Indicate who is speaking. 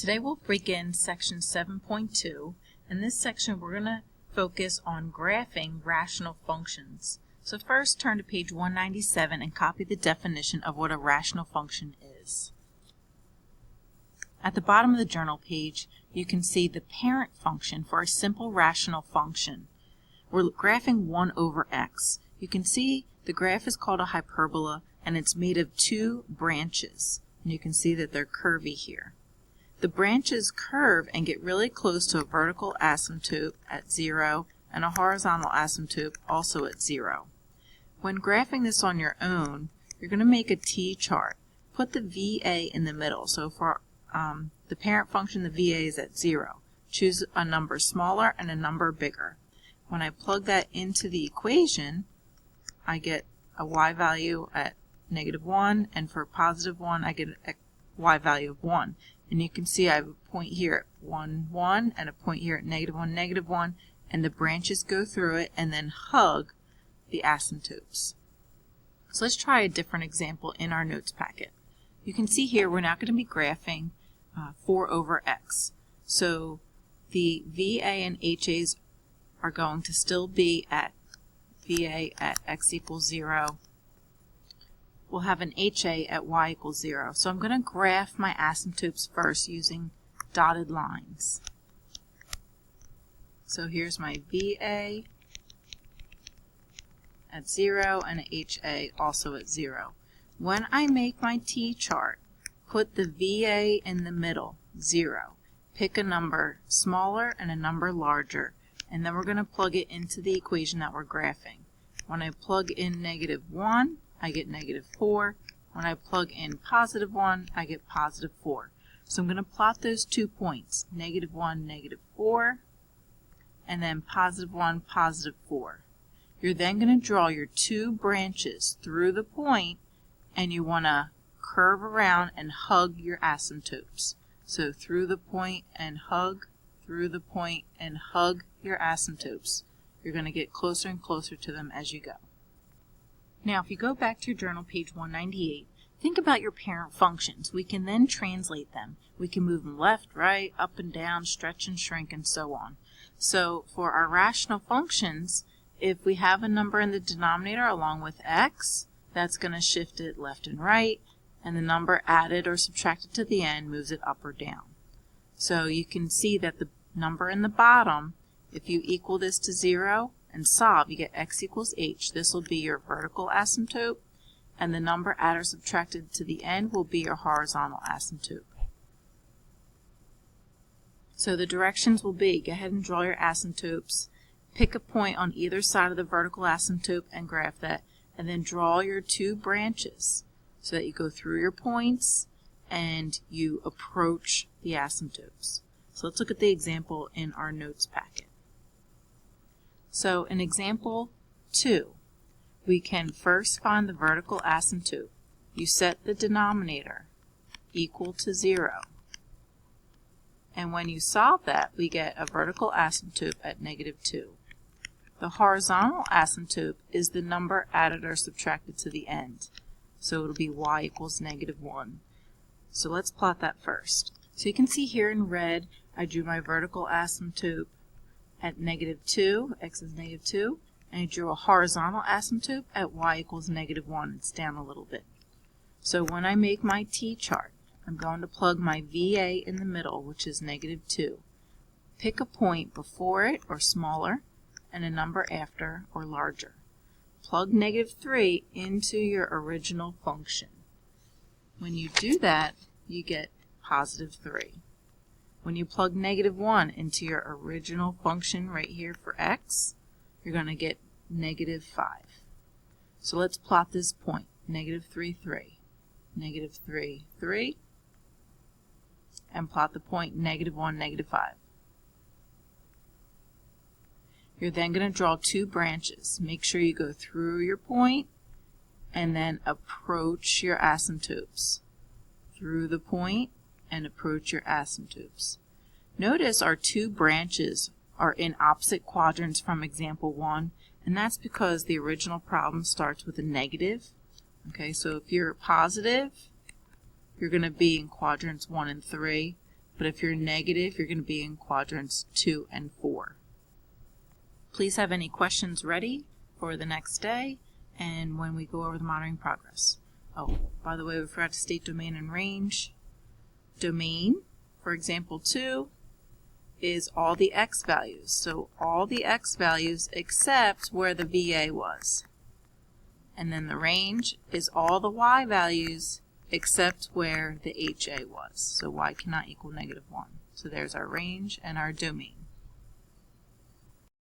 Speaker 1: Today we'll begin section 7.2. In this section we're going to focus on graphing rational functions. So first turn to page 197 and copy the definition of what a rational function is. At the bottom of the journal page you can see the parent function for a simple rational function. We're graphing 1 over x. You can see the graph is called a hyperbola and it's made of two branches. And you can see that they're curvy here. The branches curve and get really close to a vertical asymptote at 0 and a horizontal asymptote also at 0. When graphing this on your own, you're going to make a t-chart. Put the VA in the middle. So for the parent function, the VA is at 0. Choose a number smaller and a number bigger. When I plug that into the equation, I get a y value at -1, and for positive 1, I get a y value of 1. And you can see I have a point here at 1, 1, and a point here at -1, -1, and the branches go through it and then hug the asymptotes. So let's try a different example in our notes packet. You can see here we're now going to be graphing 4 over x. So the VA and HAs are going to still be at VA at x equals 0. We'll have an HA at y equals 0. So I'm going to graph my asymptotes first using dotted lines. So here's my VA at 0 and an HA also at 0. When I make my t-chart, put the VA in the middle, 0. Pick a number smaller and a number larger, and then we're going to plug it into the equation that we're graphing. When I plug in -1, I get -4. When I plug in positive 1, I get positive 4. So I'm going to plot those 2 points, -1, -4, and then positive 1, positive 4. You're then going to draw your 2 branches through the point, and you want to curve around and hug your asymptotes. So through the point and hug, through the point and hug your asymptotes. You're going to get closer and closer to them as you go. Now if you go back to your journal, page 198, think about your parent functions. We can then translate them. We can move them left, right, up and down, stretch and shrink, and so on. So for our rational functions, if we have a number in the denominator along with x, that's going to shift it left and right, and the number added or subtracted to the end moves it up or down. So you can see that the number in the bottom, if you equal this to 0 and solve, you get x equals h. This will be your vertical asymptote, and the number added or subtracted to the end will be your horizontal asymptote. So the directions will be, go ahead and draw your asymptotes, pick a point on either side of the vertical asymptote and graph that, and then draw your 2 branches so that you go through your points and you approach the asymptotes. So let's look at the example in our notes packet. So in example 2, we can first find the vertical asymptote. You set the denominator equal to 0. And when you solve that, we get a vertical asymptote at -2. The horizontal asymptote is the number added or subtracted to the end. So it'll be y equals -1. So let's plot that first. So you can see here in red, I drew my vertical asymptote at -2, x is -2, and I drew a horizontal asymptote at y equals -1. It's down a little bit. So when I make my t-chart, I'm going to plug my VA in the middle, which is -2. Pick a point before it or smaller, and a number after or larger. Plug -3 into your original function. When you do that, you get +3. When you plug -1 into your original function right here for x, you're going to get -5. So let's plot this point, -3, 3, -3, 3, and plot the point -1, -5. You're then going to draw 2 branches. Make sure you go through your point and then approach your asymptotes. Through the point and approach your asymptotes. Notice our 2 branches are in opposite quadrants from example 1, and that's because the original problem starts with a negative. Okay, so if you're positive, you're going to be in quadrants 1 and 3. but if you're negative, you're going to be in quadrants 2 and 4. Please have any questions ready for the next day and when we go over the monitoring progress. Oh, by the way, we forgot to state domain and range. Domain, for example 2, is all the x values. So all the x values except where the VA was. And then the range is all the y values except where the HA was. So y cannot equal -1. So there's our range and our domain.